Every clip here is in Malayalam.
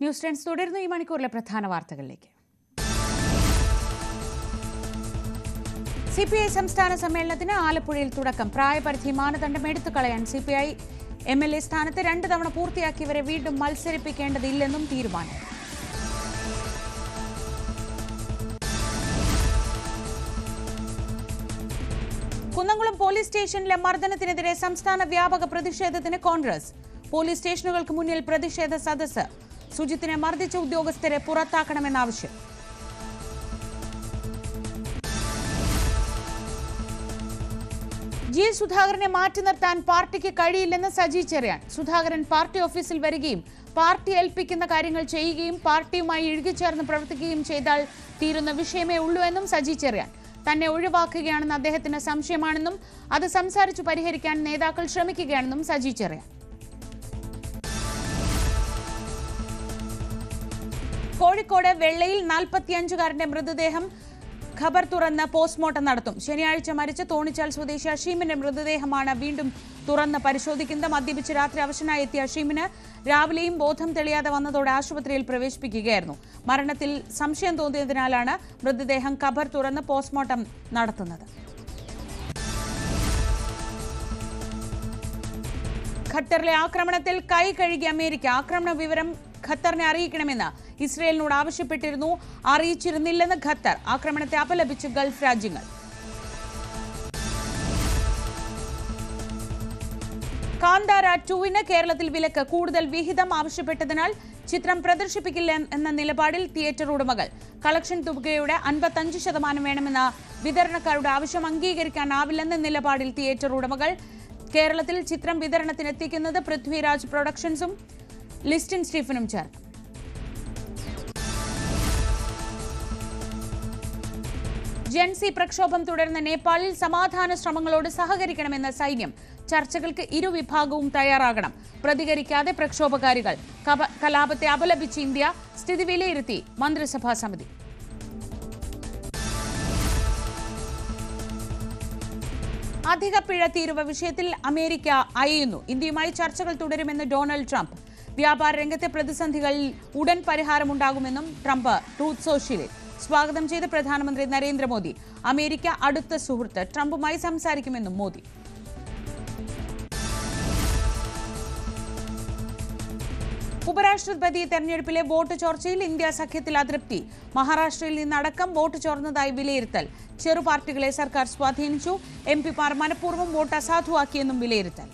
ന്യൂസ് ട്രെൻഡ്സ് തുടരുന്നു. ഈ മണിക്കൂറിലെ പ്രധാന വാർത്തകളിലേക്ക്. CPI സംസ്ഥാന സമ്മേളനത്തിന് ആലപ്പുഴയിൽ തുടക്കം. പ്രായപരിധി മാനദണ്ഡം എടുത്തുകളയാൻ CPI MLA സ്ഥാനത്ത് 2 തവണ പൂർത്തിയാക്കിയവരെ വീണ്ടും മത്സരിപ്പിക്കേണ്ടതില്ലെന്നും തീരുമാനം. കുന്നംകുളം പോലീസ് സ്റ്റേഷനിലെ മർദ്ദനത്തിനെതിരെ സംസ്ഥാന വ്യാപക പ്രതിഷേധത്തിന് കോൺഗ്രസ്. പോലീസ് സ്റ്റേഷനുകൾക്ക് മുന്നിൽ പ്രതിഷേധ സദസ്സ്. സുജിത്തിനെ മർദ്ദിച്ച ഉദ്യോഗസ്ഥരെ പുറത്താക്കണമെന്നാവശ്യം. G. സുധാകരനെ മാറ്റി നിർത്താൻ പാർട്ടിക്ക് കഴിയില്ലെന്ന് സജി ചെറിയാൻ. സുധാകരൻ പാർട്ടി ഓഫീസിൽ വരികയും പാർട്ടി ഏൽപ്പിക്കുന്ന കാര്യങ്ങൾ ചെയ്യുകയും പാർട്ടിയുമായി ഇഴുകിച്ചേർന്ന് പ്രവർത്തിക്കുകയും ചെയ്താൽ തീരുന്ന വിഷയമേ ഉള്ളൂ എന്നും സജി ചെറിയാൻ. തന്നെ ഒഴിവാക്കുകയാണെന്ന് അദ്ദേഹത്തിന് സംശയമാണെന്നും അത് സംസാരിച്ചു പരിഹരിക്കാൻ നേതാക്കൾ ശ്രമിക്കുകയാണെന്നും സജി ചെറിയാൻ. കോഴിക്കോട് വെള്ളയിൽ 45-കാരന്റെ മൃതദേഹം ഖബർ തുറന്ന് പോസ്റ്റ്മോർട്ടം നടത്തും. ശനിയാഴ്ച മരിച്ച തോണിച്ചാൽ സ്വദേശി അഷീമിന്റെ മൃതദേഹമാണ് വീണ്ടും തുറന്ന് പരിശോധിക്കുന്നത്. മദ്യപിച്ച് രാത്രി അവശനായി എത്തിയ അഷീമിന് രാവിലെയും ബോധം തെളിയാതെ വന്നതോടെ ആശുപത്രിയിൽ പ്രവേശിപ്പിക്കുകയായിരുന്നു. മരണത്തിൽ സംശയം തോന്നിയതിനാലാണ് മൃതദേഹം ഖബർ തുറന്ന് പോസ്റ്റ്മോർട്ടം നടത്തുന്നത്. ഖത്തറിലെ ആക്രമണത്തിൽ കൈ കഴുകിയ അമേരിക്ക. ആക്രമണ വിവരം ഖത്തറിനെ അറിയിക്കണമെന്ന് ഇസ്രയേലിനോട് ആവശ്യപ്പെട്ടിരുന്നു. അറിയിച്ചിരുന്നില്ലെന്ന് ഖത്തർ. ആക്രമണത്തെ അപലപിച്ച് ഗൾഫ് രാജ്യങ്ങൾ. കാന്താര 2-ന് കേരളത്തിൽ വിലക്ക്. കൂടുതൽ വിഹിതം ആവശ്യപ്പെട്ടതിനാൽ ചിത്രം പ്രദർശിപ്പിക്കില്ല എന്ന നിലപാടിൽ തിയേറ്റർ ഉടമകൾ. കളക്ഷൻ തുകയുടെ 55% വേണമെന്ന വിതരണക്കാരുടെ ആവശ്യം അംഗീകരിക്കാനാവില്ലെന്ന നിലപാടിൽ തിയേറ്റർ ഉടമകൾ. കേരളത്തിൽ ചിത്രം വിതരണത്തിനെത്തിക്കുന്നത് പൃഥ്വിരാജ് പ്രൊഡക്ഷൻസും ലിസ്റ്റിൻ സ്റ്റീഫനും ചേർന്നു. ജൻസി പ്രക്ഷോഭം തുടർന്ന നേപ്പാളിൽ സമാധാന ശ്രമങ്ങളോട് സഹകരിക്കണമെന്ന സൈന്യം. ചർച്ചകൾക്ക് ഇരുവിഭാഗവും തയ്യാറാകണം. പ്രതികരിക്കാതെ പ്രക്ഷോഭകാരികൾ. കലാപത്തെ അപലപിച്ച് ഇന്ത്യ. സ്ഥിതി വിലയിരുത്തി മന്ത്രിസഭാ സമിതി. അധിക പിഴ തീരുവ വിഷയത്തിൽ അമേരിക്ക അയയുന്നു. ഇന്ത്യയുമായി ചർച്ചകൾ തുടരുമെന്ന് ഡൊണാൾഡ് ട്രംപ്. വ്യാപാര രംഗത്തെ പ്രതിസന്ധികളിൽ ഉടൻ പരിഹാരമുണ്ടാകുമെന്നും ട്രംപ് ട്രൂത്ത് സോഷ്യലിൽ സ്വാഗതം ചെയ്ത പ്രധാനമന്ത്രി നരേന്ദ്രമോദി. അമേരിക്ക അടുത്ത സുഹൃത്ത്. ട്രംപുമായി സംസാരിക്കുമെന്നും മോദി. ഉപരാഷ്ട്രപതി തെരഞ്ഞെടുപ്പിലെ വോട്ട് ചോർച്ചയിൽ ഇന്ത്യ സഖ്യത്തിൽ അതൃപ്തി. മഹാരാഷ്ട്രയിൽ നിന്നടക്കം വോട്ട് ചോർന്നതായി വിലയിരുത്തൽ. ചെറു പാർട്ടികളെ സർക്കാർ സ്വാധീനിച്ചു. MP-മാർ മനഃപൂർവ്വം വോട്ട് അസാധുവാക്കിയെന്നും വിലയിരുത്തൽ.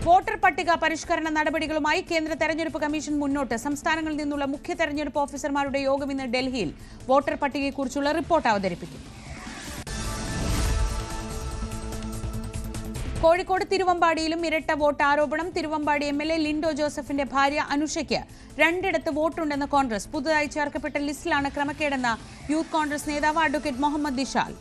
വോട്ടർ പട്ടിക പരിഷ്കരണ നടപടികളുമായി കേന്ദ്ര തെരഞ്ഞെടുപ്പ് കമ്മീഷൻ മുന്നോട്ട്. സംസ്ഥാനങ്ങളിൽ നിന്നുള്ള മുഖ്യ തെരഞ്ഞെടുപ്പ് ഓഫീസർമാരുടെ യോഗം ഇന്ന് ഡൽഹിയിൽ. വോട്ടർ പട്ടികയെക്കുറിച്ചുള്ള റിപ്പോർട്ട് അവതരിപ്പിക്കും. കോഴിക്കോട് തിരുവമ്പാടിയിലും ഇരട്ട വോട്ട് ആരോപണം. തിരുവമ്പാടി MLA ലിൻഡോ ജോസഫിന്റെ ഭാര്യ അനുഷയ്ക്ക് 2 വോട്ടുണ്ടെന്ന് കോൺഗ്രസ്. പുതുതായി ചേർക്കപ്പെട്ട ലിസ്റ്റിലാണ് ക്രമക്കേടെന്ന യൂത്ത് കോൺഗ്രസ് നേതാവ് അഡ്വക്കേറ്റ് മുഹമ്മദ് ദിഷാൽ.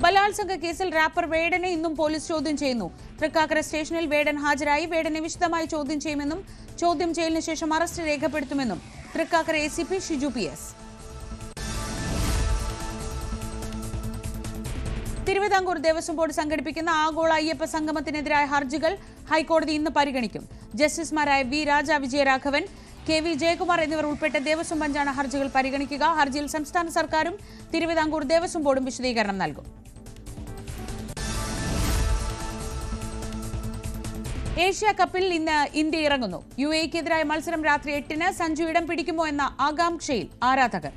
ബലാത്സംഗ കേസിൽ റാപ്പർ വേടനെ ഇന്നും പോലീസ് ചോദ്യം ചെയ്യുന്നു. തൃക്കാക്കര സ്റ്റേഷനിൽ വേടൻ ഹാജരായി. വേടനെ വിശദമായി ചോദ്യം ചെയ്യുമെന്നും ചോദ്യം ചെയ്യലിന് ശേഷം അറസ്റ്റ് രേഖപ്പെടുത്തുമെന്നും Thrikkakara ACP Shiju PS. Thiruvithamkoor Devaswom board സംഘടിപ്പിക്കുന്ന ആഗോള അയ്യപ്പ സംഗമത്തിനെതിരായ ഹർജികൾ ഹൈക്കോടതി ഇന്ന് പരിഗണിക്കും. ജസ്റ്റിസുമാരായ V. രാജ വിജയരാഘവൻ, KV. ജയകുമാർ എന്നിവർ ഉൾപ്പെട്ട ദേവസ്വം ബെഞ്ചാണ് ഹർജികൾ പരിഗണിക്കുക. ഹർജിയിൽ സംസ്ഥാന സർക്കാരും തിരുവിതാംകൂർ ദേവസ്വം ബോർഡും വിശദീകരണം നൽകും. ഏഷ്യ കപ്പിൽ ഇന്ന് ഇന്ത്യ ഇറങ്ങുന്നു. UAE-ക്കെതിരായ മത്സരം രാത്രി 8-ന്. സഞ്ജു ഇടം പിടിക്കുമോ എന്ന ആകാംക്ഷയിൽ ആരാധകർ.